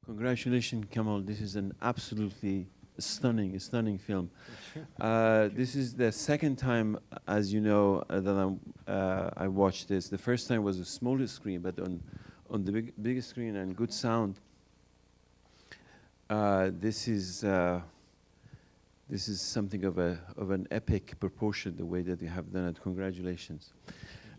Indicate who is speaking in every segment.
Speaker 1: Congratulations, Kamal. This is an absolutely stunning film. This is the second time, as you know, I watched this. The first time was a smaller screen, but on the biggest screen and good sound. This is something of an epic proportion, the way that you have done it. Congratulations.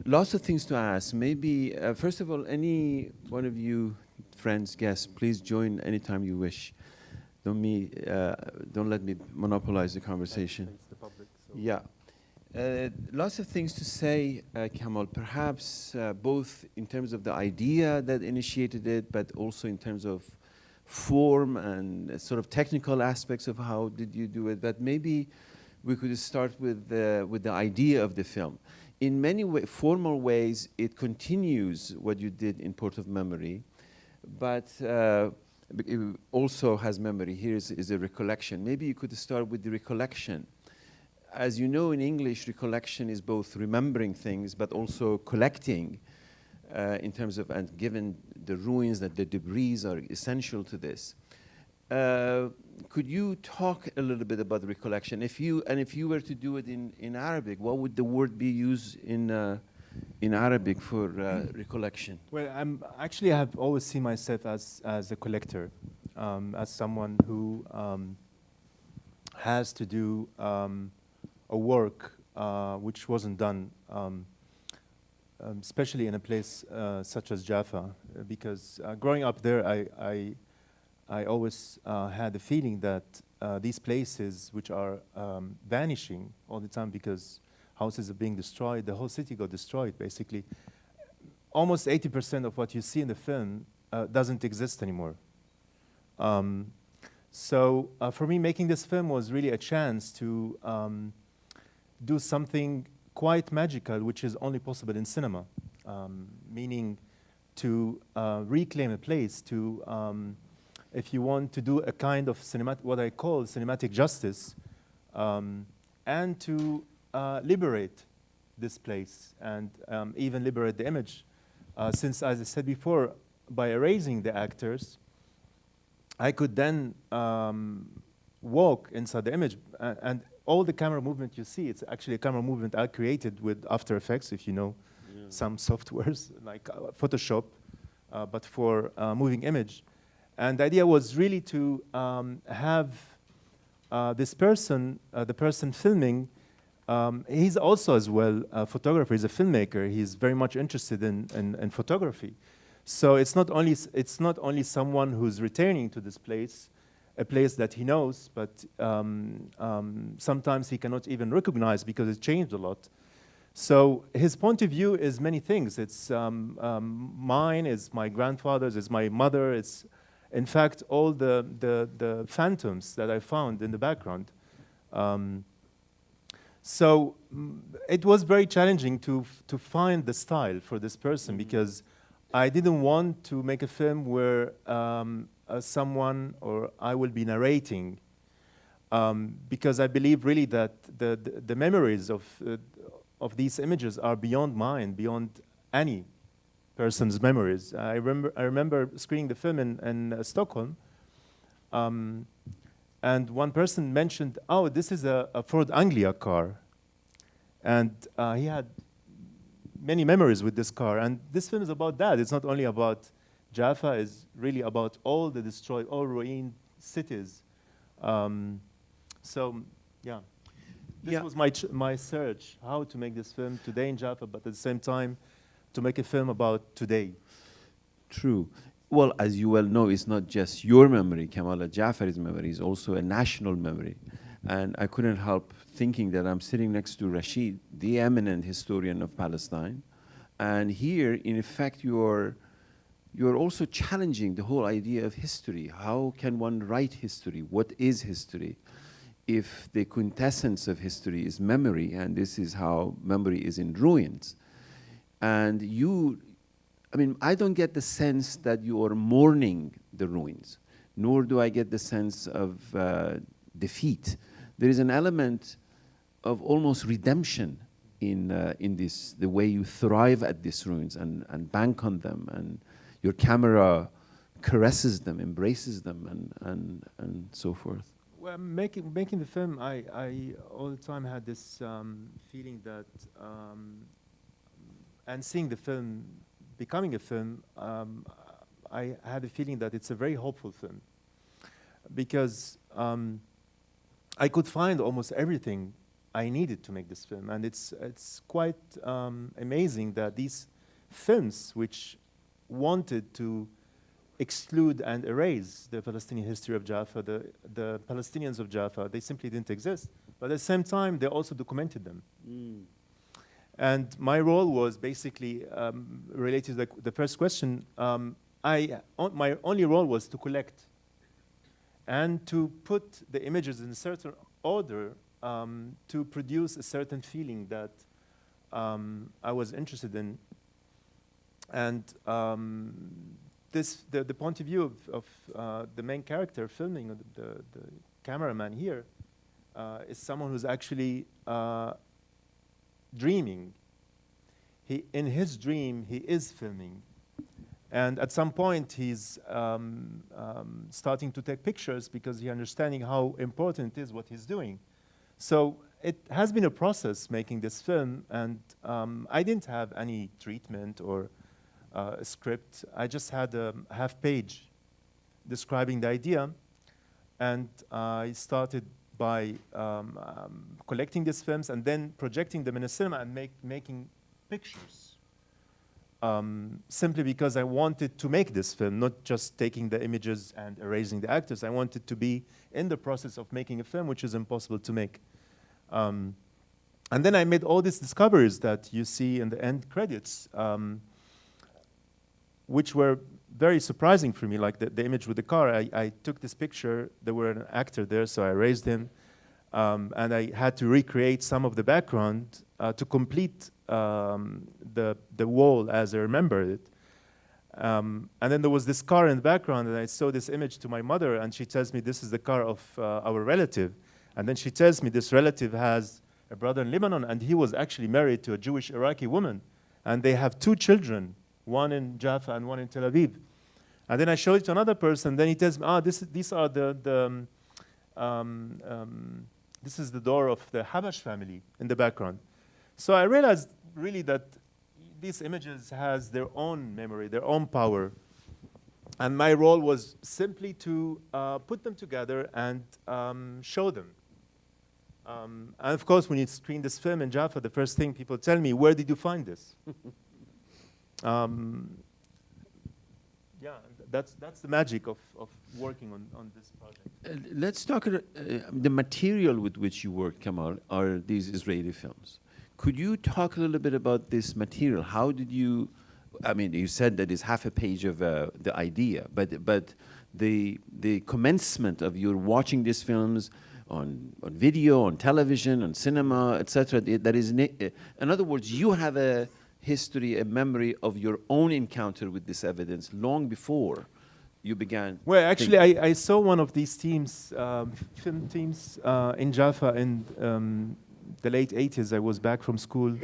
Speaker 1: Lots of things to ask. Maybe first of all, any one of you friends, guests, please join anytime you wish. Don't let me monopolize the conversation.
Speaker 2: The public, so.
Speaker 1: Yeah. Lots of things to say, Kamal, perhaps both in terms of the idea that initiated it, but also in terms of form and sort of technical aspects of how did you do it. But maybe we could start with the idea of the film. In many formal ways, it continues what you did in Port of Memory, but it also has memory. Here is a recollection. Maybe you could start with the recollection. As you know, in English, recollection is both remembering things, but also collecting in terms of, and given the ruins, that the debris are essential to this. Could you talk a little bit about recollection? If you were to do it in Arabic, what would the word be used in Arabic for recollection?
Speaker 2: Well, I have always seen myself as a collector, as someone who has to do a work which wasn't done, especially in a place such as Jaffa, because growing up there, I always had the feeling that these places which are vanishing all the time because houses are being destroyed, the whole city got destroyed basically. Almost 80% of what you see in the film doesn't exist anymore. So for me, making this film was really a chance to do something quite magical, which is only possible in cinema, meaning to reclaim a place, to if you want to do a kind of what I call cinematic justice, and to liberate this place and even liberate the image. Since, as I said before, by erasing the actors, I could then walk inside the image. And all the camera movement you see, it's actually a camera movement I created with After Effects, if you know some softwares like Photoshop, but for moving image. And the idea was really to have this person, the person filming, he's also as well a photographer, he's a filmmaker, he's very much interested in photography. So it's not only someone who's returning to this place, a place that he knows, but sometimes he cannot even recognize because it changed a lot. So his point of view is many things. It's mine, it's my grandfather's, it's my mother, it's in fact, all the phantoms that I found in the background. So it was very challenging to find the style for this person because I didn't want to make a film where someone or I will be narrating because I believe really that the memories of these images are beyond mine, beyond any person's memories. I remember screening the film in Stockholm, and one person mentioned, "Oh, this is a Ford Anglia car," and he had many memories with this car. And this film is about that. It's not only about Jaffa; it's really about all the destroyed, all ruined cities. So, yeah, this was my search: how to make this film today in Jaffa, but at the same time, to make a film about today.
Speaker 1: True. Well, as you well know, it's not just your memory, Kamal AlJafari's memory, it's also a national memory. And I couldn't help thinking that I'm sitting next to Rashid, the eminent historian of Palestine. And here, in effect, you're also challenging the whole idea of history. How can one write history? What is history? If the quintessence of history is memory, and this is how memory is in ruins. And I don't get the sense that you are mourning the ruins, nor do I get the sense of defeat. There is an element of almost redemption in this, the way you thrive at these ruins and bank on them, and your camera caresses them, embraces them, and so forth?
Speaker 2: Well, making the film, I all the time had this feeling that, and seeing the film, becoming a film, I had a feeling that it's a very hopeful film, because I could find almost everything I needed to make this film, and it's quite amazing that these films, which wanted to exclude and erase the Palestinian history of Jaffa, the Palestinians of Jaffa, they simply didn't exist. But at the same time, they also documented them. Mm. And my role was basically related to the first question. My only role was to collect and to put the images in a certain order to produce a certain feeling that I was interested in. And the point of view of the main character filming, the cameraman here, is someone who's actually dreaming. In his dream, he is filming. And at some point, he's starting to take pictures because he's understanding how important it is what he's doing. So it has been a process making this film, and I didn't have any treatment or a script. I just had a half page describing the idea, and I started by collecting these films and then projecting them in a cinema and making pictures. Simply because I wanted to make this film, not just taking the images and erasing the actors. I wanted to be in the process of making a film, which is impossible to make. And then I made all these discoveries that you see in the end credits, which were very surprising for me, like the image with the car. I took this picture, there were an actor there, so I erased him, and I had to recreate some of the background to complete the wall as I remembered it. And then there was this car in the background, and I saw this image to my mother, and she tells me this is the car of our relative. And then she tells me this relative has a brother in Lebanon, and he was actually married to a Jewish Iraqi woman, and they have 2 children, one in Jaffa and one in Tel Aviv. And then I showed it to another person. Then he tells me, these are this is the door of the Habash family in the background. So I realized really that these images has their own memory, their own power. And my role was simply to put them together and show them. And of course, when you screen this film in Jaffa, the first thing people tell me, where did you find this? Yeah, that's the magic of working on this project.
Speaker 1: Let's talk about the material with which you work, Kamal, are these Israeli films. Could you talk a little bit about this material? How did you, I mean, you said that it's half a page of the idea, but the commencement of your watching these films on video, on television, on cinema, etc. That is, in other words, you have a history, a memory of your own encounter with this evidence long before you began.
Speaker 2: Well, actually, I saw one of these teams, film teams, in Jaffa in the late 80s. I was back from school,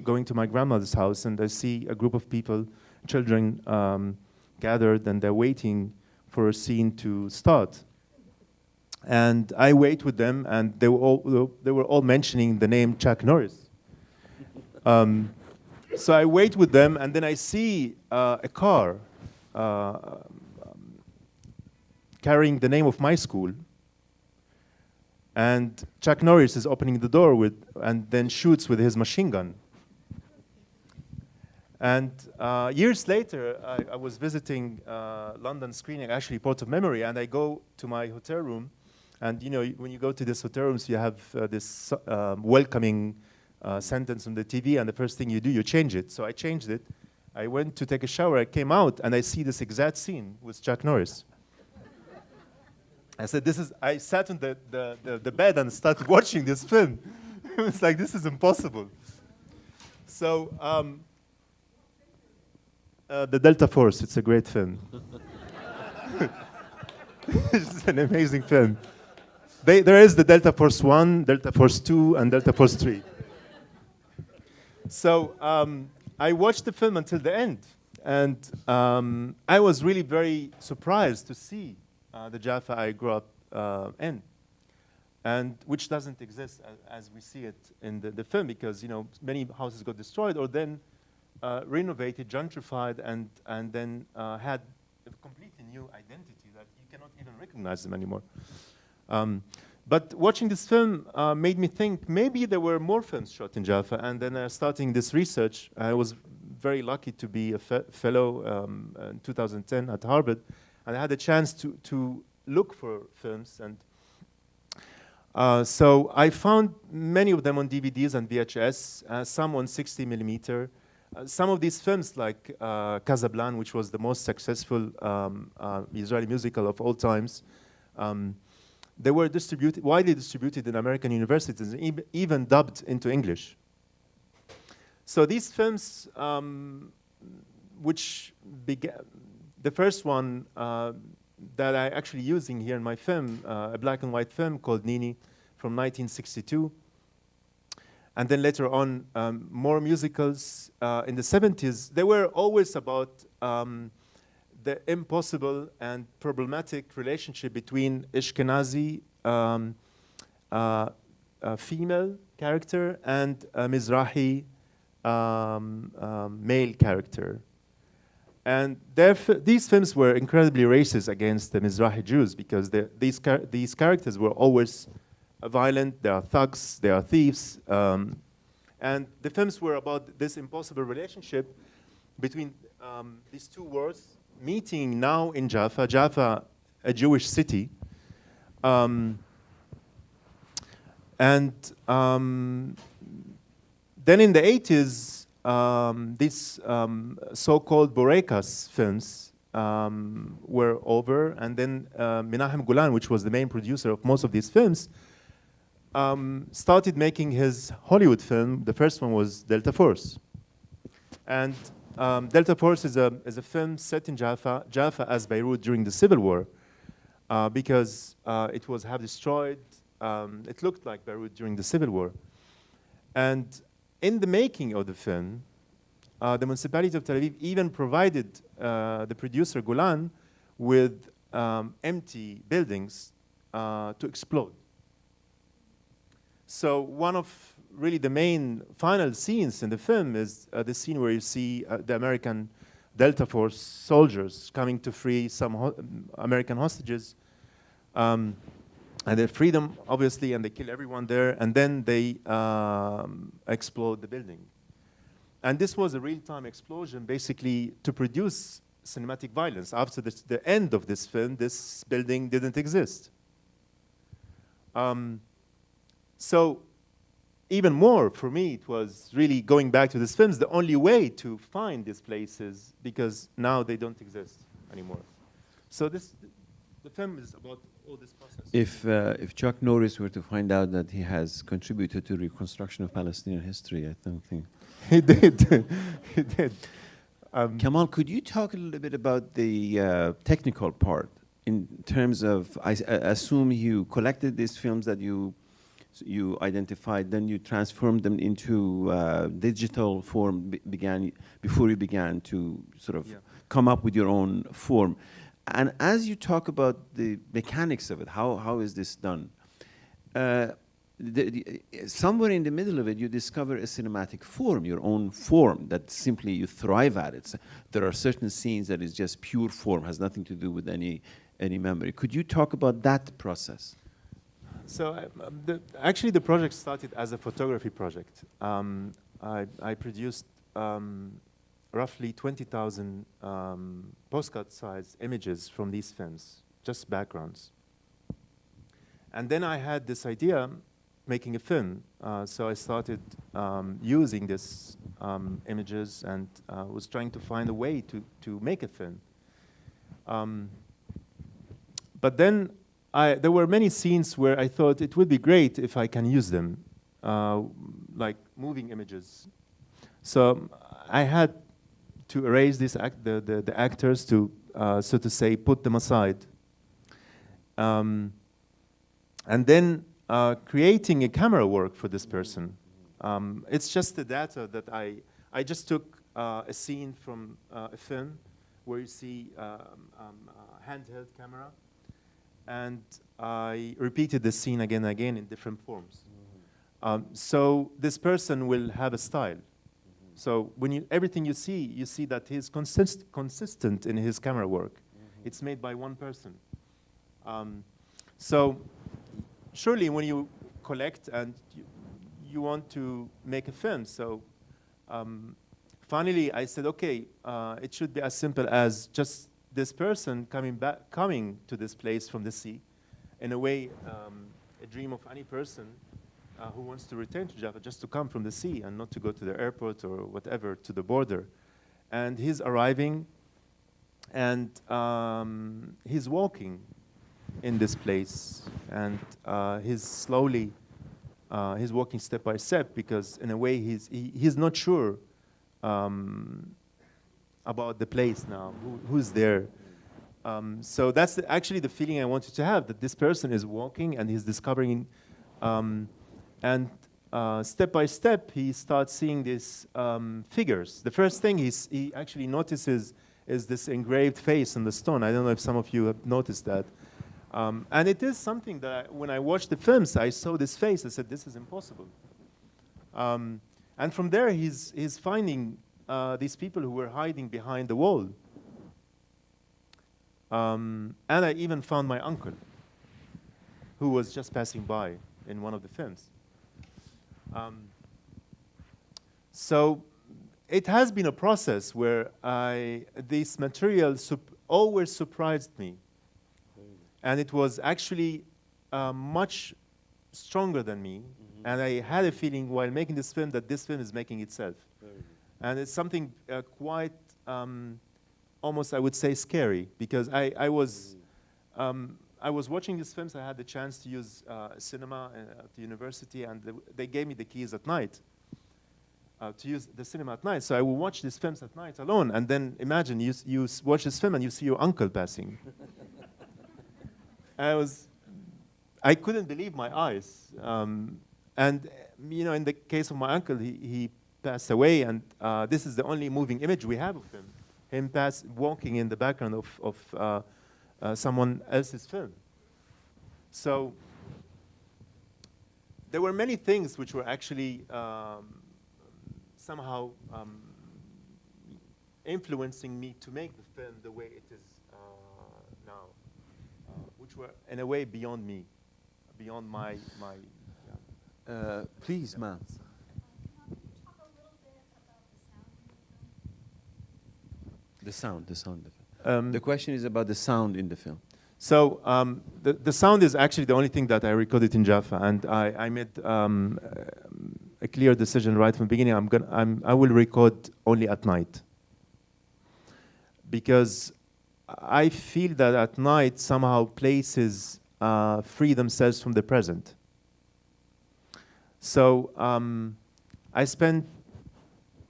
Speaker 2: going to my grandmother's house, and I see a group of people, children, gathered, and they're waiting for a scene to start. And I wait with them, and they were all mentioning the name Chuck Norris. So I wait with them, and then I see a car carrying the name of my school. And Chuck Norris is opening the door and then shoots with his machine gun. And years later, I was visiting London screening, actually Port of Memory, and I go to my hotel room. And you know, when you go to these hotel rooms, you have this welcoming sentence on the TV, and the first thing you do, you change it. So I changed it. I went to take a shower, I came out, and I see this exact scene with Chuck Norris. I said, I sat on the bed and started watching this film. It was like, this is impossible. So, the Delta Force, it's a great film. It's an amazing film. There is the Delta Force 1, Delta Force 2, and Delta Force 3. So I watched the film until the end. And I was really very surprised to see the Jaffa I grew up in, and which doesn't exist as we see it in the film, because many houses got destroyed or then renovated, gentrified, and then had a completely new identity that you cannot even recognize them anymore. But watching this film made me think maybe there were more films shot in Jaffa, and then starting this research, I was very lucky to be a fellow in 2010 at Harvard, and I had a chance to look for films, and so I found many of them on DVDs and VHS, some on 60 millimeter. Some of these films, like Casablanca, which was the most successful Israeli musical of all times, they were widely distributed in American universities, even dubbed into English. So these films, which began, the first one that I actually using here in my film, a black and white film called Nini from 1962. And then later on, more musicals in the 70s. They were always about the impossible and problematic relationship between Ashkenazi female character and Mizrahi male character. And these films were incredibly racist against the Mizrahi Jews, because these characters were always violent, they are thugs, they are thieves. And the films were about this impossible relationship between these two worlds meeting now in Jaffa. Jaffa, a Jewish city. And then in the 80s, these so-called Borekas films were over, and then Menahem Golan, which was the main producer of most of these films, started making his Hollywood film. The first one was Delta Force. And Delta Force is a film set in Jaffa as Beirut during the Civil War, because it was half destroyed. It looked like Beirut during the Civil War. And in the making of the film, the municipality of Tel Aviv even provided the producer Golan with empty buildings to explode. So one of really the main final scenes in the film is the scene where you see the American Delta Force soldiers coming to free some American hostages. And they free them, obviously, and they kill everyone there, and then they explode the building. And this was a real-time explosion, basically, to produce cinematic violence. After the end of this film, this building didn't exist. So even more, for me, it was really going back to these films, the only way to find these places, because now they don't exist anymore. So the film is about all this process.
Speaker 1: If Chuck Norris were to find out that he has contributed to reconstruction of Palestinian history, I don't think.
Speaker 2: He did. He did.
Speaker 1: Kamal, could you talk a little bit about the technical part in terms of, I assume you collected these films that you identified, then you transformed them into digital form before you began to sort of come up with your own form. And as you talk about the mechanics of it, how is this done? Somewhere in the middle of it, you discover a cinematic form, your own form, that simply you thrive at it. There are certain scenes that is just pure form, has nothing to do with any memory. Could you talk about that process?
Speaker 2: So actually, the project started as a photography project. I produced roughly 20,000 postcard-sized images from these films, just backgrounds. And then I had this idea, making a film. So I started using these images and was trying to find a way to make a film. But then there were many scenes where I thought it would be great if I can use them, like moving images. So I had to erase the actors to, so to say, put them aside. And then creating a camera work for this person. It's just the data that I just took a scene from a film where you see a handheld camera, and I repeated the scene again and again in different forms. So this person will have a style. So when everything you see that he's consistent in his camera work. It's made by one person. So surely when you collect and you want to make a film, so finally I said, okay, it should be as simple as just this person coming to this place from the sea. In a way, a dream of any person who wants to return to Jaffa, just to come from the sea and not to go to the airport or whatever, to the border. And he's arriving, and he's walking in this place, and he's slowly, he's walking step by step, because in a way he's not sure about the place now, who's there. So that's actually the feeling I wanted to have, that this person is walking and he's discovering, and step by step he starts seeing these figures. The first thing he actually notices is this engraved face on the stone. I don't know if some of you have noticed that. And it is something that when I watched the films, I saw this face, I said, this is impossible. And from there, he's finding these people who were hiding behind the wall. And I even found my uncle, who was just passing by in one of the films. So it has been a process where this material always surprised me. And it was actually much stronger than me. And I had a feeling while making this film that this film is making itself. And it's something quite, almost I would say, scary, because I was watching these films. I had the chance to use cinema at the university, and they gave me the keys at night to use the cinema at night. So I would watch these films at night alone, and then imagine you watch this film and you see your uncle passing. I couldn't believe my eyes. And you know, in the case of my uncle, he passed away, and this is the only moving image we have of him walking in the background of someone else's film. So there were many things which were actually somehow influencing me to make the film the way it is now, which were in a way beyond me, beyond my
Speaker 1: please, ma'am. The sound of the film. The question is about the sound in the film.
Speaker 2: So the sound is actually the only thing that I recorded in Jaffa, and I made a clear decision right from the beginning. I will record only at night, because I feel that at night somehow places free themselves from the present. So I spent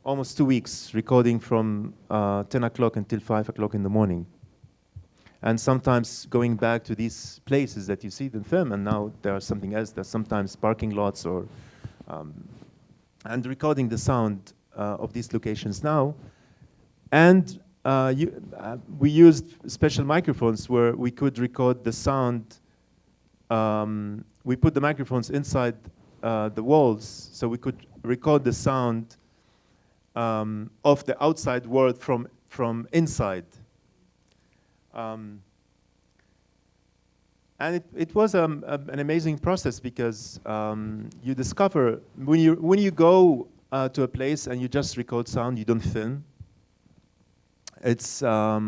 Speaker 2: almost 2 weeks recording from 10 o'clock until 5 o'clock in the morning. And sometimes going back to these places that you see in the film, and now there's something else, there's sometimes parking lots, or and recording the sound of these locations now. And we used special microphones where we could record the sound. We put the microphones inside the walls, so we could record the sound of the outside world from inside. And it was an amazing process, because you discover when you go to a place and you just record sound, you don't film. It's a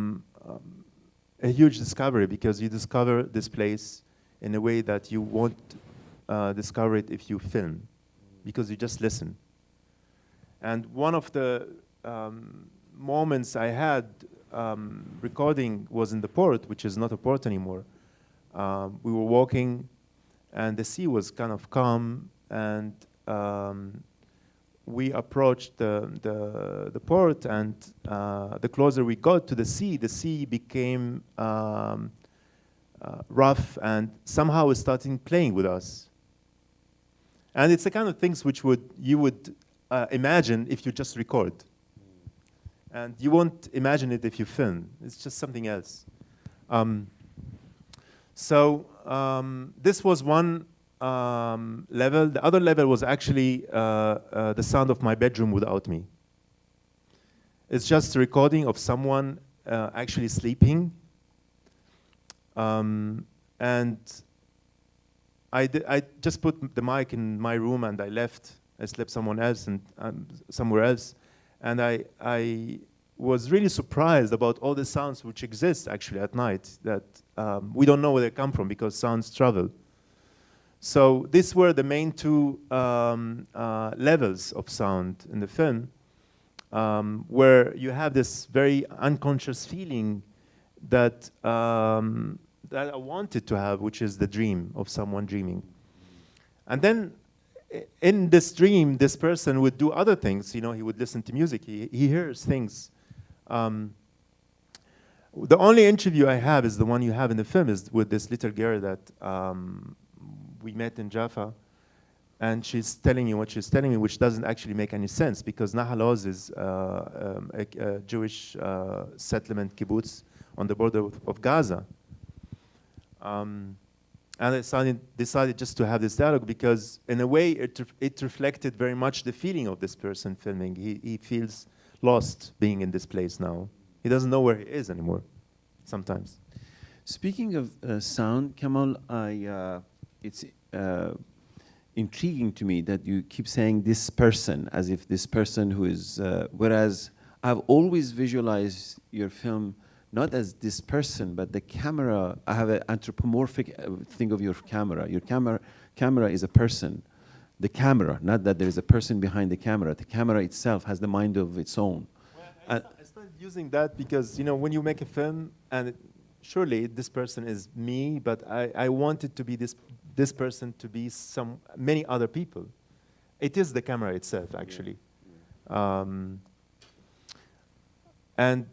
Speaker 2: huge discovery, because you discover this place in a way that you won't discover it if you film, because you just listen. And one of the moments I had recording was in the port, which is not a port anymore. We were walking, and the sea was kind of calm, and we approached the port, and the closer we got to the sea became rough, and somehow it started playing with us. And it's the kind of things which you would imagine if you just record. And you won't imagine it if you film. It's just something else. This was one level. The other level was actually the sound of my bedroom without me. It's just a recording of someone actually sleeping. And I just put the mic in my room and I left. I slept somewhere else somewhere else. And I was really surprised about all the sounds which exist actually at night that we don't know where they come from because sounds travel. So these were the main two levels of sound in the film, where you have this very unconscious feeling that that I wanted to have, which is the dream of someone dreaming. And then in this dream, this person would do other things. You know, he would listen to music. He hears things. The only interview I have is the one you have in the film, is with this little girl that we met in Jaffa. And she's telling you what she's telling me, which doesn't actually make any sense, because Nahal Oz is a Jewish settlement kibbutz on the border of Gaza. And I decided just to have this dialogue because, in a way, it reflected very much the feeling of this person filming. He feels lost being in this place now. He doesn't know where he is anymore, sometimes.
Speaker 1: Speaking of sound, Kamal, it's intriguing to me that you keep saying this person, as if this person who is, whereas I've always visualized your film not as this person, but the camera. I have an anthropomorphic thing of your camera. Your camera is a person. The camera, not that there is a person behind the camera. The camera itself has the mind of its own.
Speaker 2: Well, I started using that because, you know, when you make a film, and surely this person is me, but I wanted to be this person to be many other people. It is the camera itself, actually. Yeah. And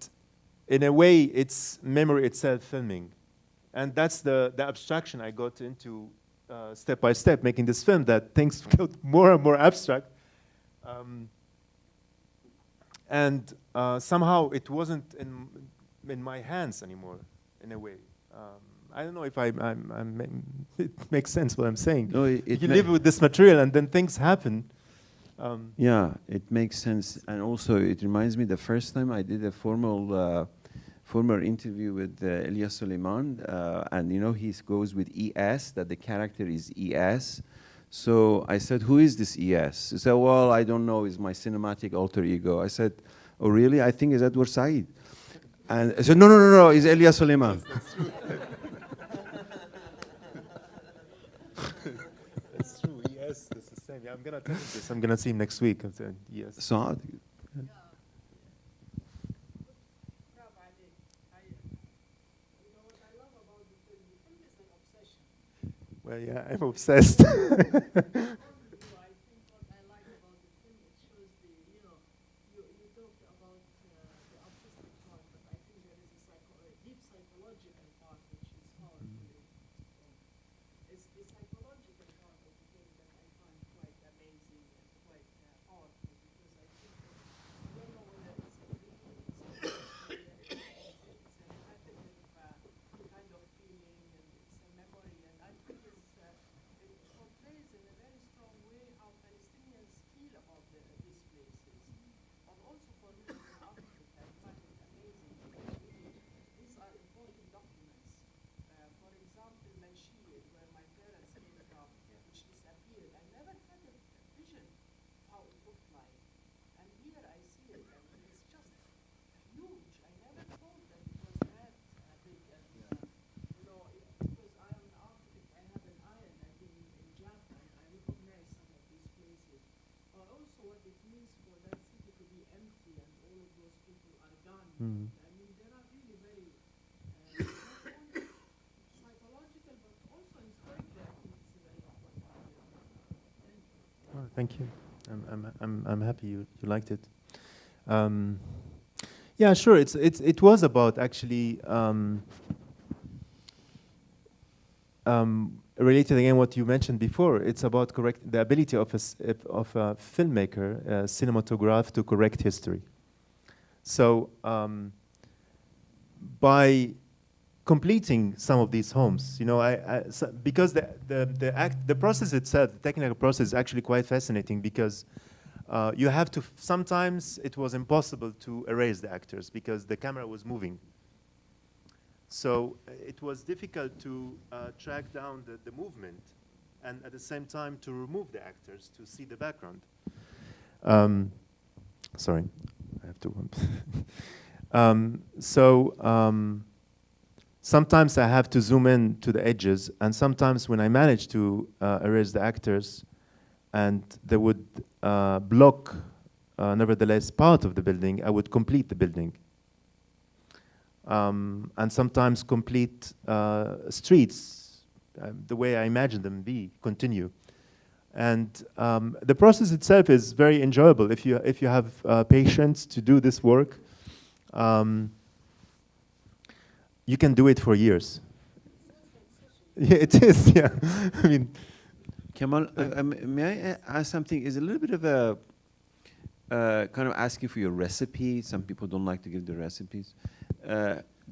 Speaker 2: in a way, it's memory itself filming. And that's the abstraction I got into step by step, making this film, that things got more and more abstract. And somehow it wasn't in my hands anymore, in a way. I don't know if it makes sense what I'm saying. No, you live with this material and then things happen.
Speaker 1: Yeah, it makes sense. And also it reminds me the first time I did a formal interview with Elias Suleiman, and you know, he goes with ES, that the character is ES. So I said, who is this ES? He said, well, I don't know, it's my cinematic alter ego. I said, oh really? I think it's Edward Said. And I said, no, it's Elias Suleiman.
Speaker 2: That's true. That's true, ES, that's the same. Yeah, I'm gonna tell him this. I'm gonna see him next week. Yes.
Speaker 1: So,
Speaker 2: well, yeah, I'm obsessed.
Speaker 3: I mean, there are really very psychological, but also historically, I think it's a very important.
Speaker 2: Well, thank you. I'm happy you liked it. Yeah, sure. It was about actually related again what you mentioned before. It's about the ability of a filmmaker, a cinematograph, to correct history. So by completing some of these homes, you know, because the process itself, the technical process, is actually quite fascinating because you have to. Sometimes it was impossible to erase the actors because the camera was moving. So it was difficult to track down the movement, and at the same time to remove the actors to see the background. Sorry, I have to. Sometimes I have to zoom in to the edges, and sometimes when I manage to erase the actors, and they would block, nevertheless, part of the building, I would complete the building. And sometimes complete streets, the way I imagine them continue. And the process itself is very enjoyable if you have patience to do this work. You can do it for years. Yeah, it is. Yeah, I mean,
Speaker 1: Kamal, may I ask something? Is a little bit of a kind of asking for your recipe. Some people don't like to give the recipes.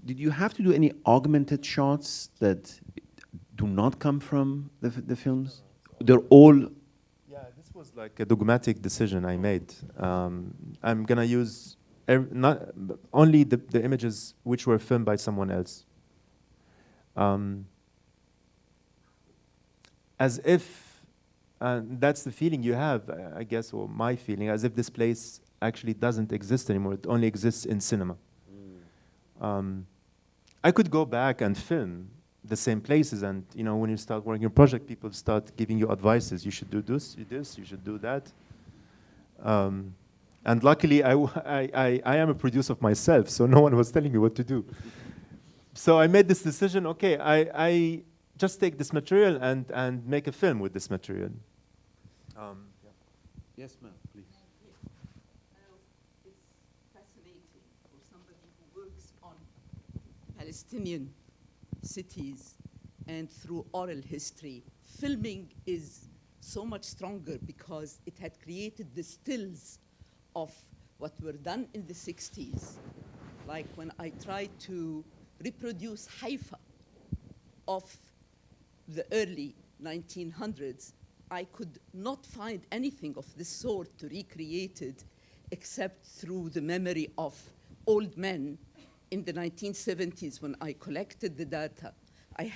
Speaker 1: Did you have to do any augmented shots that do not come from the films? They're all.
Speaker 2: Yeah, this was like a dogmatic decision I made. I'm gonna use not only the images which were filmed by someone else. As if, that's the feeling you have, I guess, or my feeling, as if this place actually doesn't exist anymore. It only exists in cinema. I could go back and film the same places, and you know, when you start working on a project, people start giving you advices. You should do this, you should do that. And luckily, I am a producer of myself, so no one was telling me what to do. So I made this decision, okay, I just take this material and make a film with this material. Yeah.
Speaker 1: Yes, ma'am, please.
Speaker 3: It's fascinating for somebody who works on Palestinian cities and through oral history. Filming is so much stronger because it had created the stills of what were done in the 60s. Like when I tried to reproduce Haifa of the early 1900s, I could not find anything of this sort to recreate it except through the memory of old men in the 1970s. When I collected the data, I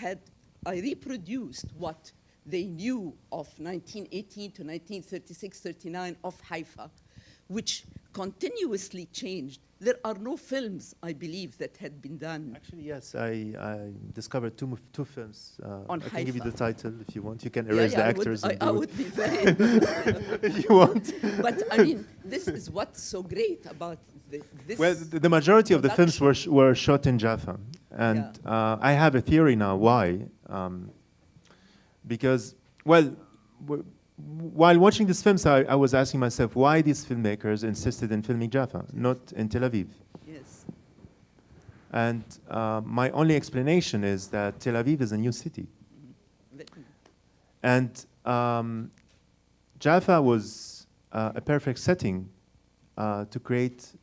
Speaker 3: reproduced what they knew of 1918 to 1936, 39 of Haifa, which continuously changed. There are no films, I believe, that had been done.
Speaker 2: Actually, yes, I discovered two films.
Speaker 3: On
Speaker 2: I can give you the
Speaker 3: Haifa.
Speaker 2: title if you want. You can erase the actors.
Speaker 3: I would be very interested.
Speaker 2: If you want.
Speaker 3: But I mean, this is what's so great about this.
Speaker 2: Well, the majority of the films were shot in Jaffa, and I have a theory now why. Because, well, while watching these films, I was asking myself why these filmmakers insisted in filming Jaffa, not in Tel Aviv.
Speaker 3: Yes.
Speaker 2: And my only explanation is that Tel Aviv is a new city. And Jaffa was a perfect setting to create,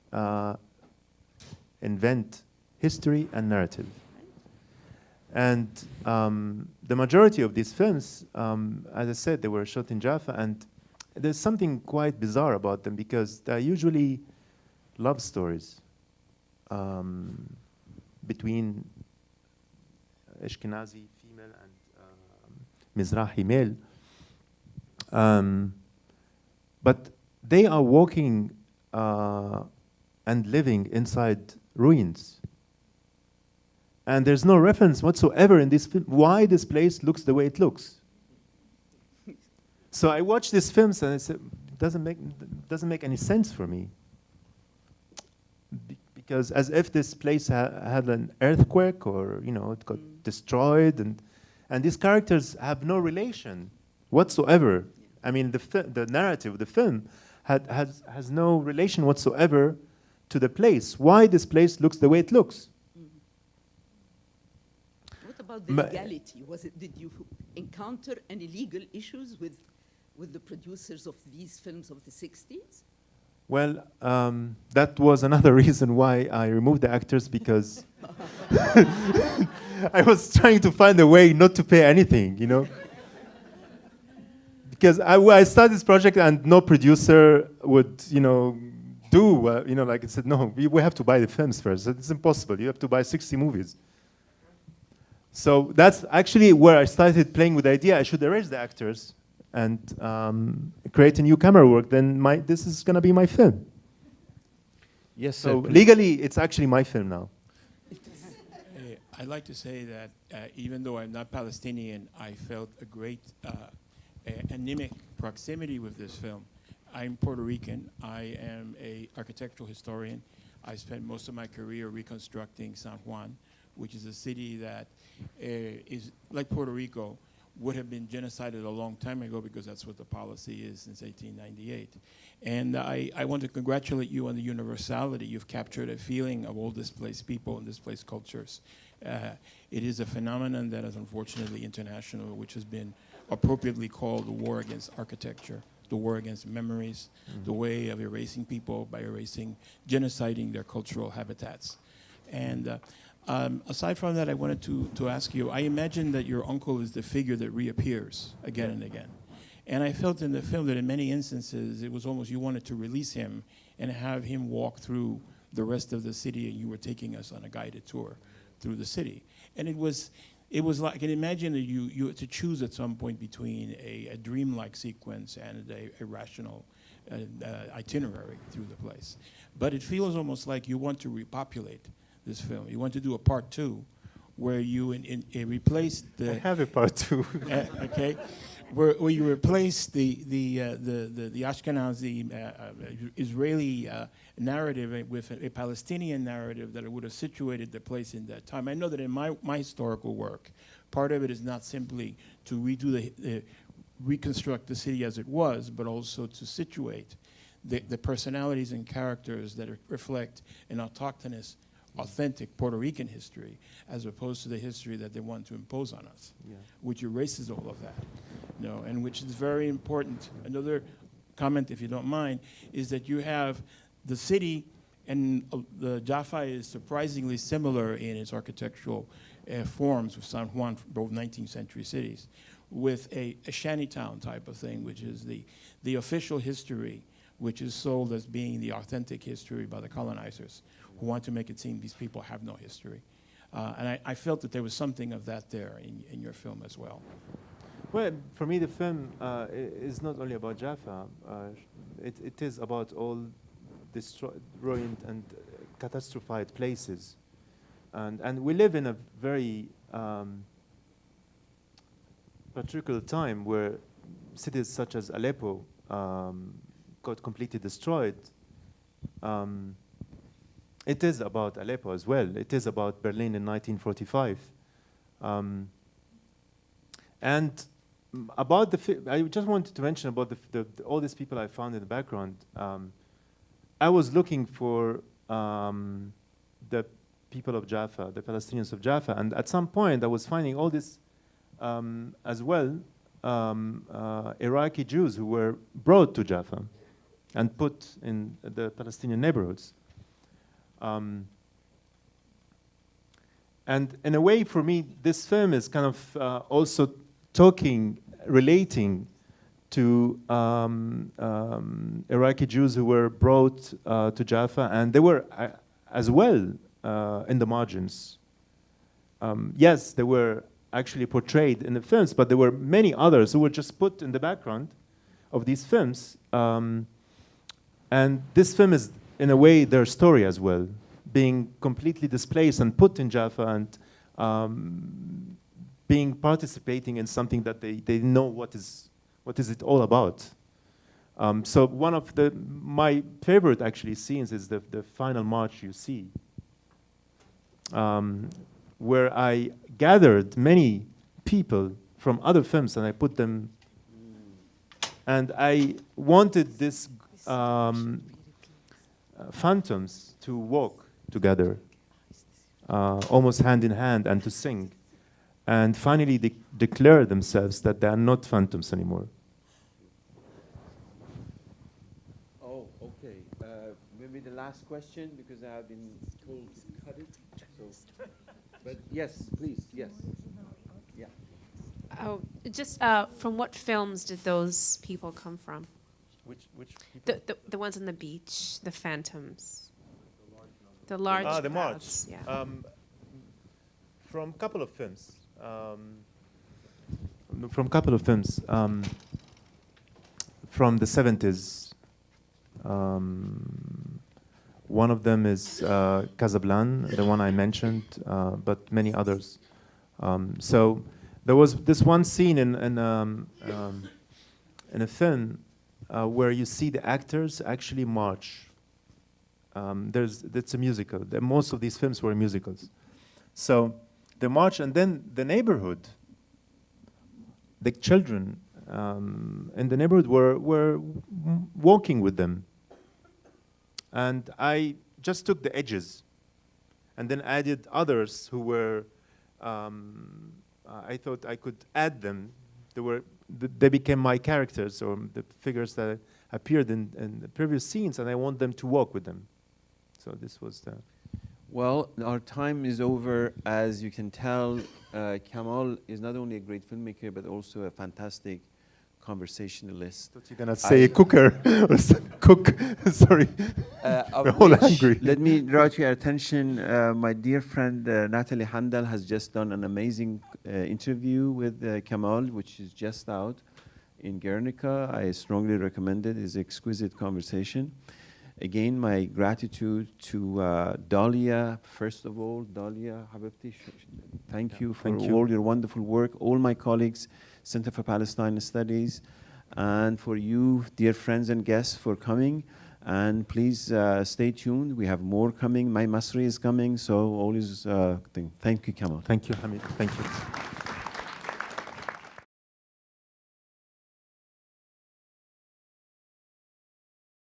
Speaker 2: invent history and narrative. And the majority of these films, as I said, they were shot in Jaffa, and there's something quite bizarre about them because they're usually love stories between Ashkenazi female and Mizrahi male. But they are walking and living inside ruins. And there's no reference whatsoever in this film why this place looks the way it looks. So I watched these films and I said, doesn't make any sense for me. Because as if this place had an earthquake, or you know, it got destroyed, and these characters have no relation whatsoever. I mean, the narrative of the film has no relation whatsoever to the place. Why this place looks the way it looks?
Speaker 3: What about the legality? Did you encounter any legal issues with the producers of these films of the 60s?
Speaker 2: Well, that was another reason why I removed the actors, because I was trying to find a way not to pay anything, you know? Because I started this project and no producer would, you know, do, you know, like I said, no, we have to buy the films first. It's impossible. You have to buy 60 movies. So that's actually where I started playing with the idea. I should erase the actors and create a new camera work. Then this is going to be my film.
Speaker 1: Yes,
Speaker 2: So
Speaker 1: sir.
Speaker 2: legally, it's actually my film now.
Speaker 4: I'd like to say that even though I'm not Palestinian, I felt a great anemic proximity with this film. I'm Puerto Rican. I am an architectural historian. I spent most of my career reconstructing San Juan, which is a city that is like Puerto Rico, would have been genocided a long time ago because that's what the policy is since 1898. And I want to congratulate you on the universality. You've captured a feeling of all displaced people and displaced cultures. It is a phenomenon that is unfortunately international, which has been appropriately called the war against architecture, the war against memories, the way of erasing people by genociding their cultural habitats. And aside from that, I wanted to ask you, I imagine that your uncle is the figure that reappears again and again. And I felt in the film that in many instances, it was almost you wanted to release him and have him walk through the rest of the city, and you were taking us on a guided tour through the city. And it was like, I can imagine that you had to choose at some point between a dreamlike sequence and a rational itinerary through the place. But it feels almost like you want to repopulate this film. You want to do a part 2 where you replace the...
Speaker 2: I have a part 2.
Speaker 4: Okay. Where you replace the Ashkenazi Israeli narrative with a Palestinian narrative that would have situated the place in that time. I know that in my historical work, part of it is not simply to reconstruct the city as it was, but also to situate the personalities and characters that reflect an autochthonous, authentic Puerto Rican history, as opposed to the history that they want to impose on us, which erases all of that. You know, and which is very important. Another comment, if you don't mind, is that you have the city, and the Jaffa is surprisingly similar in its architectural forms with San Juan, both 19th century cities, with a shantytown type of thing, which is the official history, which is sold as being the authentic history by the colonizers, who want to make it seem these people have no history. And I felt that there was something of that there in your film as well.
Speaker 2: Well, for me, the film is not only about Jaffa. It is about all destroyed, ruined, and catastrophized places. And we live in a very particular time where cities such as Aleppo got completely destroyed. It is about Aleppo as well. It is about Berlin in 1945. And about I just wanted to mention about all these people I found in the background. I was looking for the people of Jaffa, the Palestinians of Jaffa, and at some point I was finding all this as well, Iraqi Jews who were brought to Jaffa and put in the Palestinian neighborhoods. And in a way, for me, this film is kind of also relating to Iraqi Jews who were brought to Jaffa, and they were as well in the margins. Yes, they were actually portrayed in the films, but there were many others who were just put in the background of these films. And this film is, in a way, their story as well, being completely displaced and put in Jaffa and participating in something that they know what is it all about. So one of my favorite actually scenes is the final march you see, where I gathered many people from other films and I put them, and I wanted this phantoms to walk together, almost hand in hand, and to sing. And finally they declare themselves that they are not phantoms anymore.
Speaker 1: Oh, okay. last question because I have been told to cut it. So, but yes, please, yes. Yeah.
Speaker 5: Oh, just from what films did those people come from?
Speaker 2: Which people?
Speaker 5: The ones on the beach, the phantoms. The large
Speaker 2: The march.
Speaker 5: crowds, yeah.
Speaker 2: From a couple of films. From a couple of films. From the 70s. One of them is Casablanca, the one I mentioned, but many others. So there was this one scene in a film where you see the actors actually march. It's a musical. Most of these films were musicals. So they march, and then the neighborhood, the children in the neighborhood were walking with them. And I just took the edges and then added others who were, I thought I could add them. They became my characters, or the figures that appeared in the previous scenes, and I want them to walk with them. So this was the...
Speaker 1: Well, our time is over. As you can tell, Kamal is not only a great filmmaker, but also a fantastic conversationalist.
Speaker 2: Thought you're gonna say cooker or cook. Sorry, we're all angry.
Speaker 1: Let me draw to your attention. My dear friend Natalie Handel has just done an amazing interview with Kamal, which is just out in Guernica. I strongly recommend it. It's an exquisite conversation. Again, my gratitude to Dalia. First of all, Dalia Habibti, thank you for all your wonderful work. All my colleagues, Center for Palestine Studies, and for you, dear friends and guests, for coming. And please stay tuned. We have more coming. My Masri is coming, so all is thing. Thank you, Kamal.
Speaker 2: Thank you, Hamid. Thank you.